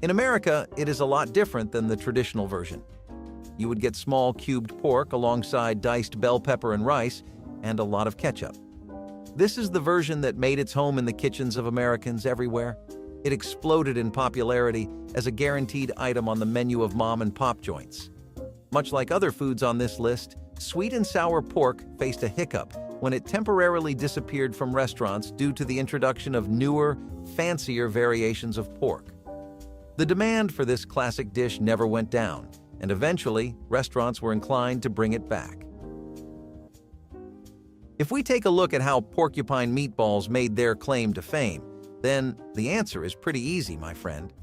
In America, it is a lot different than the traditional version. You would get small cubed pork alongside diced bell pepper and rice, and a lot of ketchup. This is the version that made its home in the kitchens of Americans everywhere. It exploded in popularity as a guaranteed item on the menu of mom-and-pop joints. Much like other foods on this list, sweet and sour pork faced a hiccup when it temporarily disappeared from restaurants due to the introduction of newer, fancier variations of pork. The demand for this classic dish never went down, and eventually, restaurants were inclined to bring it back. If we take a look at how porcupine meatballs made their claim to fame, then the answer is pretty easy, my friend.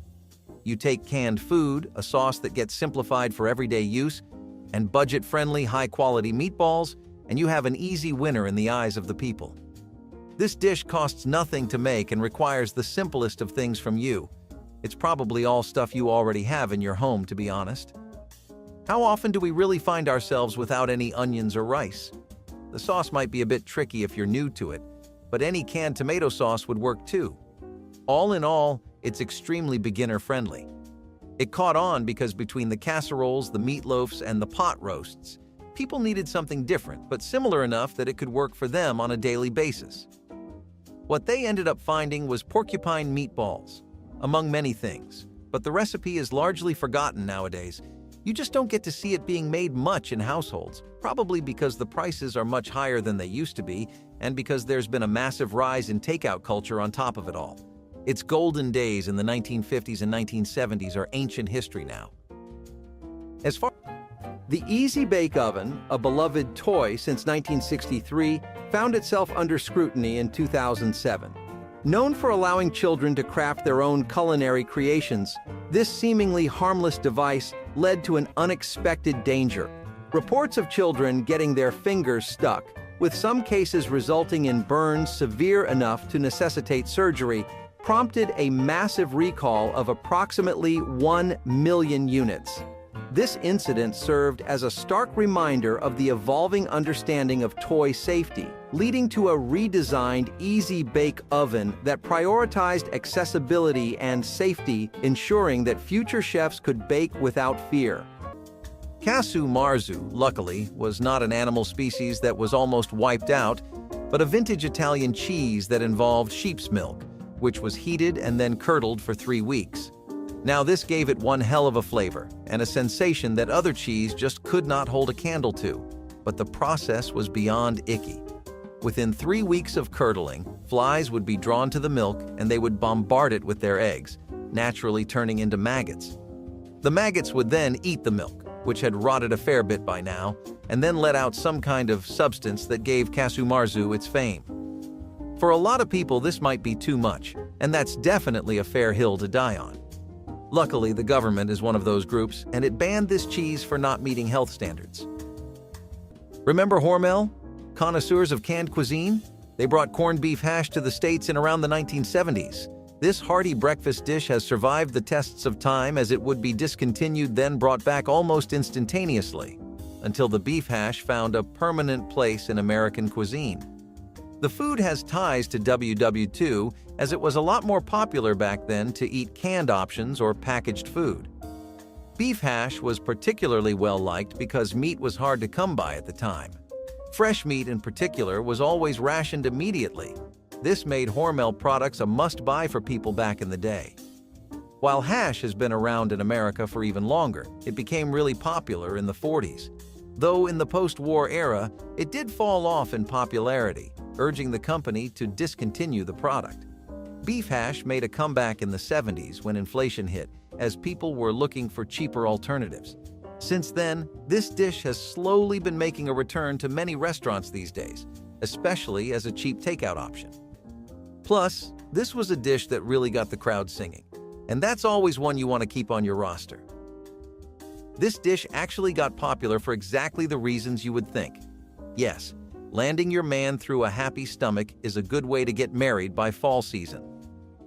You take canned food, a sauce that gets simplified for everyday use, and budget-friendly, high-quality meatballs, and you have an easy winner in the eyes of the people. This dish costs nothing to make and requires the simplest of things from you. It's probably all stuff you already have in your home, to be honest. How often do we really find ourselves without any onions or rice? The sauce might be a bit tricky if you're new to it, but any canned tomato sauce would work too. All in all, it's extremely beginner-friendly. It caught on because between the casseroles, the meatloafs, and the pot roasts, people needed something different, but similar enough that it could work for them on a daily basis. What they ended up finding was porcupine meatballs, among many things, but the recipe is largely forgotten nowadays. You just don't get to see it being made much in households, probably because the prices are much higher than they used to be, and because there's been a massive rise in takeout culture on top of it all. Its golden days in the 1950s and 1970s are ancient history now. The Easy Bake Oven, a beloved toy since 1963, found itself under scrutiny in 2007. Known for allowing children to craft their own culinary creations, this seemingly harmless device led to an unexpected danger. Reports of children getting their fingers stuck, with some cases resulting in burns severe enough to necessitate surgery, prompted a massive recall of approximately 1 million units. This incident served as a stark reminder of the evolving understanding of toy safety, leading to a redesigned Easy Bake Oven that prioritized accessibility and safety, ensuring that future chefs could bake without fear. Casu Marzu, luckily, was not an animal species that was almost wiped out, but a vintage Italian cheese that involved sheep's milk, which was heated and then curdled for 3 weeks. Now this gave it one hell of a flavor and a sensation that other cheese just could not hold a candle to, but the process was beyond icky. Within 3 weeks of curdling, flies would be drawn to the milk and they would bombard it with their eggs, naturally turning into maggots. The maggots would then eat the milk, which had rotted a fair bit by now, and then let out some kind of substance that gave Casu Marzu its fame. For a lot of people, this might be too much, and that's definitely a fair hill to die on. Luckily, the government is one of those groups, and it banned this cheese for not meeting health standards. Remember Hormel? Connoisseurs of canned cuisine? They brought corned beef hash to the States in around the 1970s. This hearty breakfast dish has survived the tests of time as it would be discontinued then brought back almost instantaneously, until the beef hash found a permanent place in American cuisine. The food has ties to WW2, as it was a lot more popular back then to eat canned options or packaged food. Beef hash was particularly well-liked because meat was hard to come by at the time. Fresh meat in particular was always rationed immediately. This made Hormel products a must-buy for people back in the day. While hash has been around in America for even longer, it became really popular in the 40s. Though in the post-war era, it did fall off in popularity, urging the company to discontinue the product. Beef hash made a comeback in the 70s when inflation hit, as people were looking for cheaper alternatives. Since then, this dish has slowly been making a return to many restaurants these days, especially as a cheap takeout option. Plus, this was a dish that really got the crowd singing, and that's always one you want to keep on your roster. This dish actually got popular for exactly the reasons you would think. Yes, landing your man through a happy stomach is a good way to get married by fall season.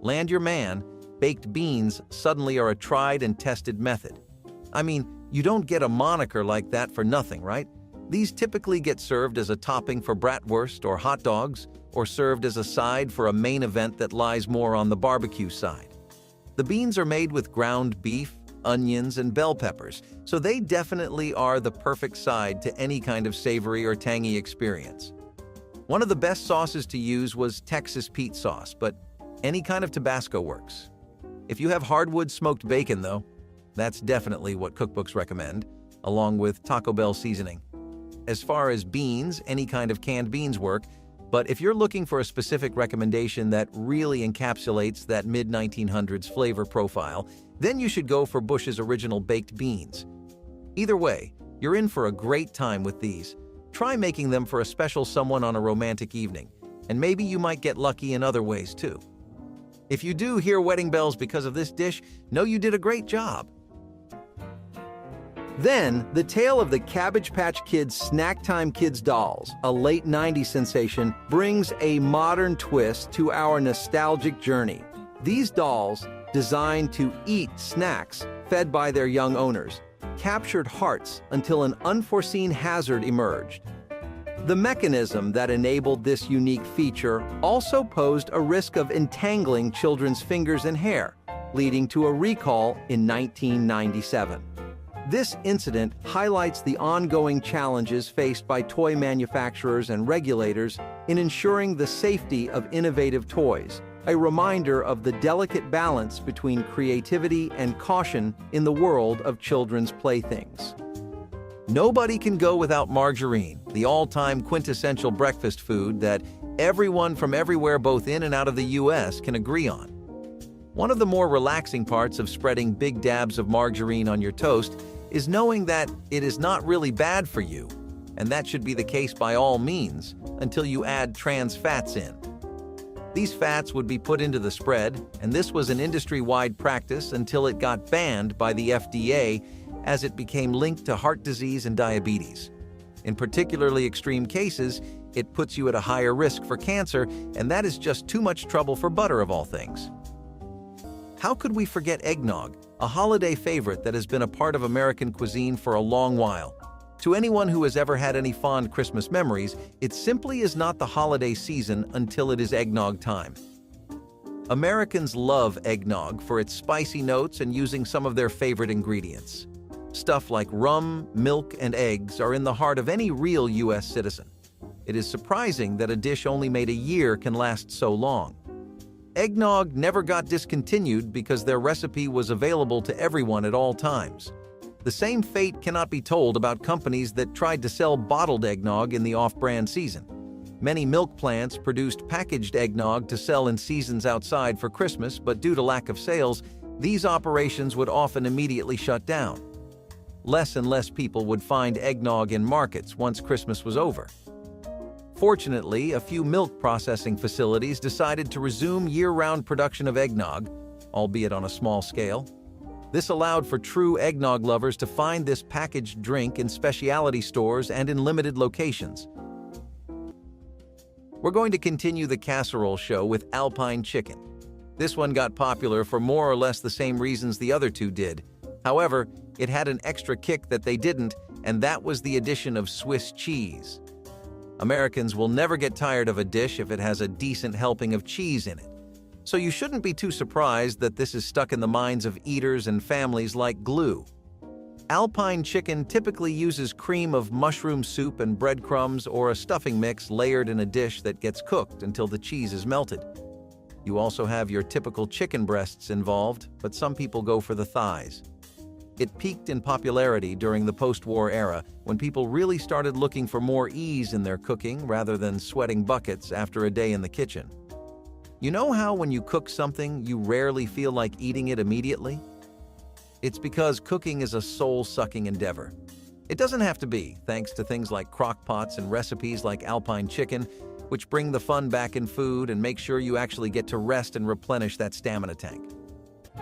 Land your man, baked beans suddenly are a tried and tested method. I mean, you don't get a moniker like that for nothing, right? These typically get served as a topping for bratwurst or hot dogs, or served as a side for a main event that lies more on the barbecue side. The beans are made with ground beef, onions, and bell peppers, so they definitely are the perfect side to any kind of savory or tangy experience. One of the best sauces to use was Texas Pete sauce, but any kind of Tabasco works. If you have hardwood smoked bacon, though, that's definitely what cookbooks recommend, along with Taco Bell seasoning. As far as beans, any kind of canned beans work, but if you're looking for a specific recommendation that really encapsulates that mid-1900s flavor profile, then you should go for Bush's original baked beans. Either way, you're in for a great time with these. Try making them for a special someone on a romantic evening, and maybe you might get lucky in other ways too. If you do hear wedding bells because of this dish, know you did a great job. Then, the tale of the Cabbage Patch Kids Snacktime Kids dolls, a late 90s sensation, brings a modern twist to our nostalgic journey. These dolls, designed to eat snacks fed by their young owners, captured hearts until an unforeseen hazard emerged. The mechanism that enabled this unique feature also posed a risk of entangling children's fingers and hair, leading to a recall in 1997. This incident highlights the ongoing challenges faced by toy manufacturers and regulators in ensuring the safety of innovative toys, a reminder of the delicate balance between creativity and caution in the world of children's playthings. Nobody can go without margarine, the all-time quintessential breakfast food that everyone from everywhere, both in and out of the US, can agree on. One of the more relaxing parts of spreading big dabs of margarine on your toast is knowing that it is not really bad for you, and that should be the case by all means until you add trans fats in. These fats would be put into the spread, and this was an industry-wide practice until it got banned by the FDA as it became linked to heart disease and diabetes. In particularly extreme cases, it puts you at a higher risk for cancer, and that is just too much trouble for butter of all things. How could we forget eggnog, a holiday favorite that has been a part of American cuisine for a long while? To anyone who has ever had any fond Christmas memories, it simply is not the holiday season until it is eggnog time. Americans love eggnog for its spicy notes and using some of their favorite ingredients. Stuff like rum, milk, and eggs are in the heart of any real U.S. citizen. It is surprising that a dish only made a year can last so long. Eggnog never got discontinued because their recipe was available to everyone at all times. The same fate cannot be told about companies that tried to sell bottled eggnog in the off-brand season. Many milk plants produced packaged eggnog to sell in seasons outside for Christmas, but due to lack of sales, these operations would often immediately shut down. Less and less people would find eggnog in markets once Christmas was over. Fortunately, a few milk processing facilities decided to resume year-round production of eggnog, albeit on a small scale. This allowed for true eggnog lovers to find this packaged drink in specialty stores and in limited locations. We're going to continue the casserole show with Alpine Chicken. This one got popular for more or less the same reasons the other two did. However, it had an extra kick that they didn't, and that was the addition of Swiss cheese. Americans will never get tired of a dish if it has a decent helping of cheese in it. So you shouldn't be too surprised that this is stuck in the minds of eaters and families like glue. Alpine chicken typically uses cream of mushroom soup and breadcrumbs or a stuffing mix layered in a dish that gets cooked until the cheese is melted. You also have your typical chicken breasts involved, but some people go for the thighs. It peaked in popularity during the post-war era when people really started looking for more ease in their cooking rather than sweating buckets after a day in the kitchen. You know how when you cook something, you rarely feel like eating it immediately? It's because cooking is a soul-sucking endeavor. It doesn't have to be, thanks to things like crock pots and recipes like Alpine Chicken, which bring the fun back in food and make sure you actually get to rest and replenish that stamina tank.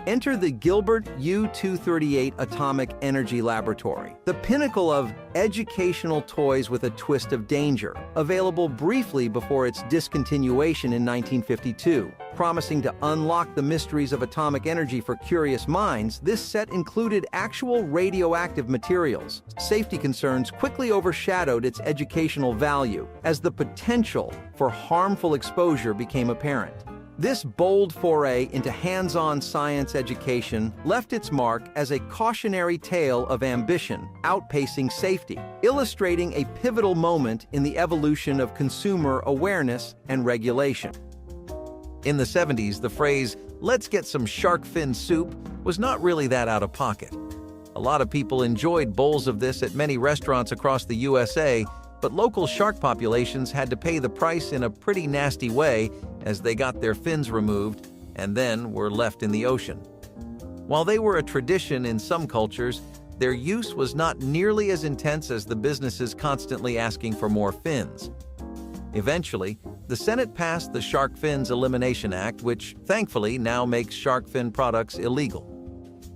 Enter the Gilbert U-238 Atomic Energy Laboratory, the pinnacle of educational toys with a twist of danger, available briefly before its discontinuation in 1952. Promising to unlock the mysteries of atomic energy for curious minds, this set included actual radioactive materials. Safety concerns quickly overshadowed its educational value as the potential for harmful exposure became apparent. This bold foray into hands-on science education left its mark as a cautionary tale of ambition outpacing safety, illustrating a pivotal moment in the evolution of consumer awareness and regulation. In the 70s, the phrase, "let's get some shark fin soup," was not really that out of pocket. A lot of people enjoyed bowls of this at many restaurants across the USA, but local shark populations had to pay the price in a pretty nasty way as they got their fins removed and then were left in the ocean. While they were a tradition in some cultures, their use was not nearly as intense as the businesses constantly asking for more fins. Eventually, the Senate passed the Shark Fins Elimination Act, which thankfully now makes shark fin products illegal.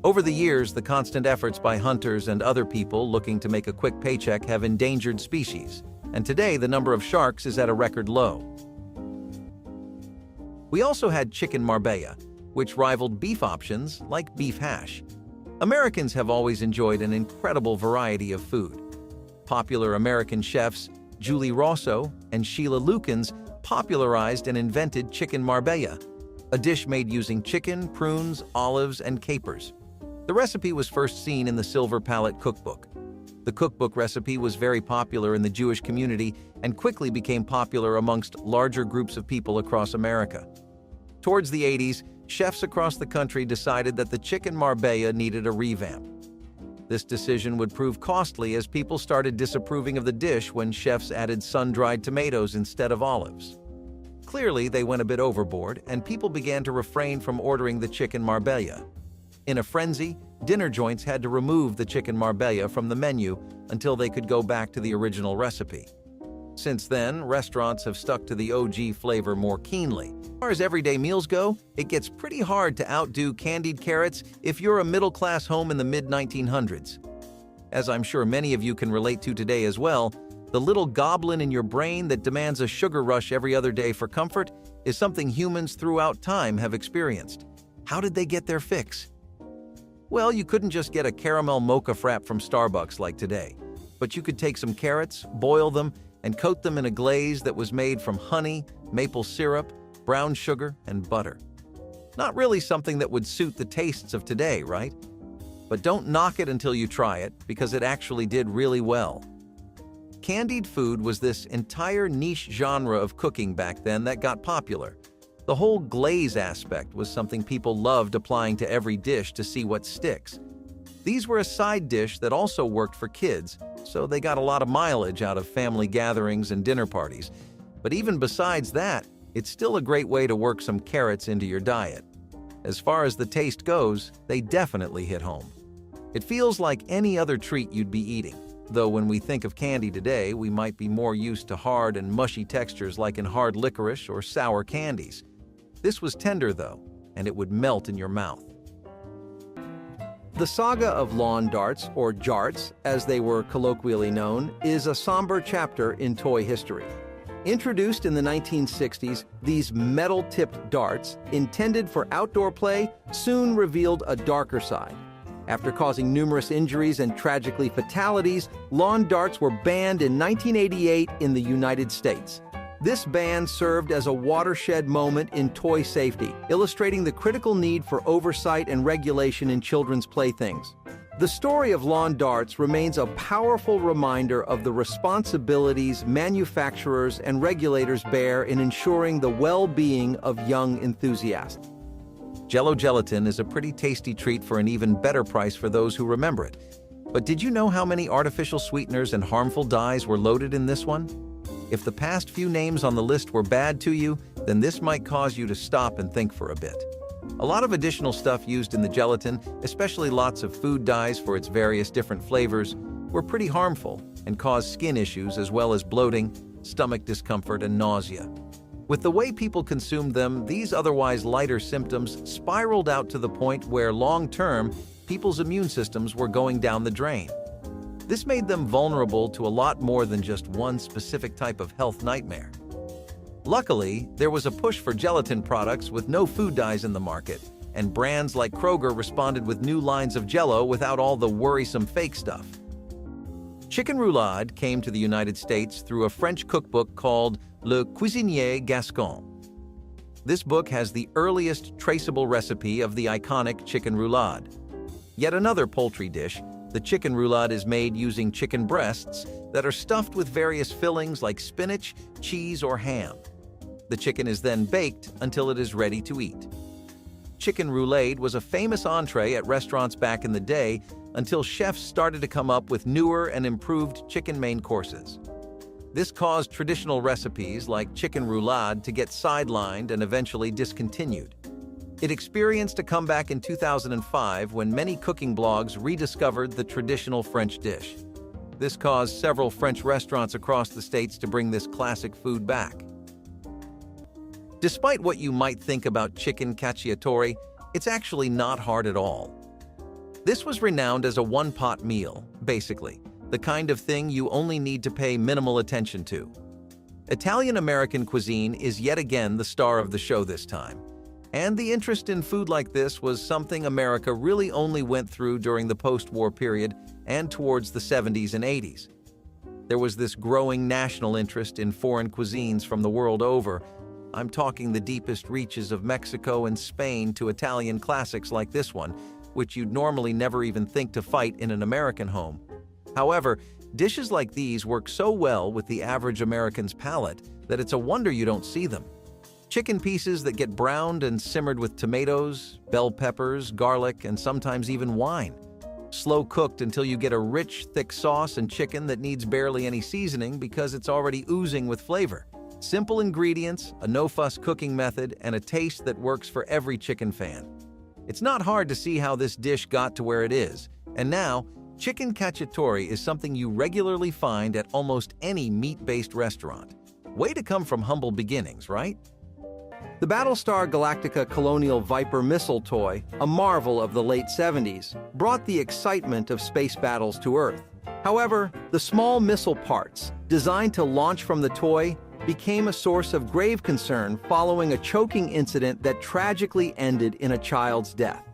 Over the years, the constant efforts by hunters and other people looking to make a quick paycheck have endangered species, and today the number of sharks is at a record low. We also had chicken marbella, which rivaled beef options like beef hash. Americans have always enjoyed an incredible variety of food. Popular American chefs Julie Rosso and Sheila Lukens popularized and invented chicken marbella, a dish made using chicken, prunes, olives, and capers. The recipe was first seen in the Silver Palette cookbook. The cookbook recipe was very popular in the Jewish community and quickly became popular amongst larger groups of people across America. Towards the 80s, chefs across the country decided that the chicken marbella needed a revamp. This decision would prove costly as people started disapproving of the dish when chefs added sun-dried tomatoes instead of olives. Clearly, they went a bit overboard, and people began to refrain from ordering the chicken marbella. In a frenzy, dinner joints had to remove the chicken marbella from the menu until they could go back to the original recipe. Since then, restaurants have stuck to the OG flavor more keenly. As far as everyday meals go, it gets pretty hard to outdo Candied Carrots if you're a middle-class home in the mid-1900s. As I'm sure many of you can relate to today as well, the little goblin in your brain that demands a sugar rush every other day for comfort is something humans throughout time have experienced. How did they get their fix? Well, you couldn't just get a caramel mocha frap from Starbucks like today, but you could take some carrots, boil them, and coat them in a glaze that was made from honey, maple syrup, brown sugar, and butter. Not really something that would suit the tastes of today, right? But don't knock it until you try it, because it actually did really well. Candied food was this entire niche genre of cooking back then that got popular. The whole glaze aspect was something people loved applying to every dish to see what sticks. These were a side dish that also worked for kids, so they got a lot of mileage out of family gatherings and dinner parties. But even besides that, it's still a great way to work some carrots into your diet. As far as the taste goes, they definitely hit home. It feels like any other treat you'd be eating, though when we think of candy today, we might be more used to hard and mushy textures like in hard licorice or sour candies. This was tender though, and it would melt in your mouth. The saga of lawn darts, or jarts, as they were colloquially known, is a somber chapter in toy history. Introduced in the 1960s, these metal-tipped darts, intended for outdoor play, soon revealed a darker side. After causing numerous injuries and tragically fatalities, lawn darts were banned in 1988 in the United States. This ban served as a watershed moment in toy safety, illustrating the critical need for oversight and regulation in children's playthings. The story of lawn darts remains a powerful reminder of the responsibilities manufacturers and regulators bear in ensuring the well-being of young enthusiasts. Jell-o gelatin is a pretty tasty treat for an even better price for those who remember it. But did you know how many artificial sweeteners and harmful dyes were loaded in this one? If the past few names on the list were bad to you, then this might cause you to stop and think for a bit. A lot of additional stuff used in the gelatin, especially lots of food dyes for its various different flavors, were pretty harmful and caused skin issues as well as bloating, stomach discomfort, and nausea. With the way people consumed them, these otherwise lighter symptoms spiraled out to the point where long-term, people's immune systems were going down the drain. This made them vulnerable to a lot more than just one specific type of health nightmare. Luckily, there was a push for gelatin products with no food dyes in the market, and brands like Kroger responded with new lines of Jell-o without all the worrisome fake stuff. Chicken roulade came to the United States through a French cookbook called Le Cuisinier Gascon. This book has the earliest traceable recipe of the iconic chicken roulade. Yet another poultry dish, the chicken roulade is made using chicken breasts that are stuffed with various fillings like spinach, cheese, or ham. The chicken is then baked until it is ready to eat. Chicken roulade was a famous entree at restaurants back in the day until chefs started to come up with newer and improved chicken main courses. This caused traditional recipes like chicken roulade to get sidelined and eventually discontinued. It experienced a comeback in 2005 when many cooking blogs rediscovered the traditional French dish. This caused several French restaurants across the states to bring this classic food back. Despite what you might think about chicken cacciatore, it's actually not hard at all. This was renowned as a one-pot meal, basically, the kind of thing you only need to pay minimal attention to. Italian-American cuisine is yet again the star of the show this time. And the interest in food like this was something America really only went through during the post-war period and towards the 70s and 80s. There was this growing national interest in foreign cuisines from the world over. I'm talking the deepest reaches of Mexico and Spain to Italian classics like this one, which you'd normally never even think to fight in an American home. However, dishes like these work so well with the average American's palate that it's a wonder you don't see them. Chicken pieces that get browned and simmered with tomatoes, bell peppers, garlic, and sometimes even wine. Slow cooked until you get a rich, thick sauce and chicken that needs barely any seasoning because it's already oozing with flavor. Simple ingredients, a no-fuss cooking method, and a taste that works for every chicken fan. It's not hard to see how this dish got to where it is, and now, chicken cacciatore is something you regularly find at almost any meat-based restaurant. Way to come from humble beginnings, right? The Battlestar Galactica Colonial Viper missile toy, a marvel of the late 70s, brought the excitement of space battles to Earth. However, the small missile parts, designed to launch from the toy, became a source of grave concern following a choking incident that tragically ended in a child's death.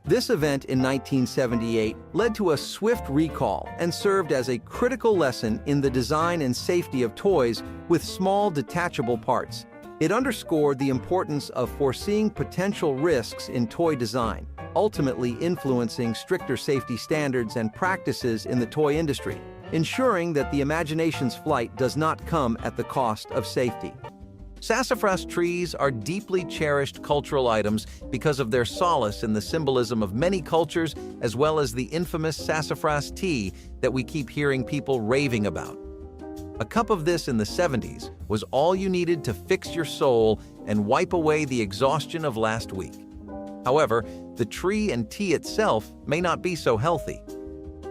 This event in 1978 led to a swift recall and served as a critical lesson in the design and safety of toys with small detachable parts. It underscored the importance of foreseeing potential risks in toy design, ultimately influencing stricter safety standards and practices in the toy industry, ensuring that the imagination's flight does not come at the cost of safety. Sassafras trees are deeply cherished cultural items because of their solace in the symbolism of many cultures, as well as the infamous Sassafras Tea that we keep hearing people raving about. A cup of this in the 70s was all you needed to fix your soul and wipe away the exhaustion of last week. However, the tree and tea itself may not be so healthy.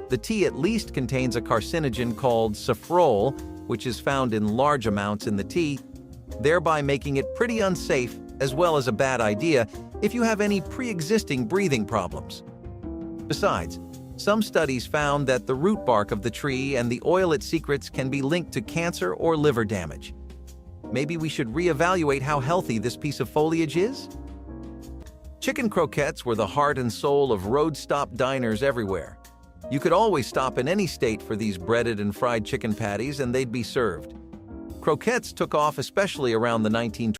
The tea at least contains a carcinogen called safrole, which is found in large amounts in the tea, thereby making it pretty unsafe as well as a bad idea if you have any pre-existing breathing problems. Besides, some studies found that the root bark of the tree and the oil it secretes can be linked to cancer or liver damage. Maybe we should reevaluate how healthy this piece of foliage is? Chicken croquettes were the heart and soul of road-stop diners everywhere. You could always stop in any state for these breaded and fried chicken patties and they'd be served. Croquettes took off especially around the 1920s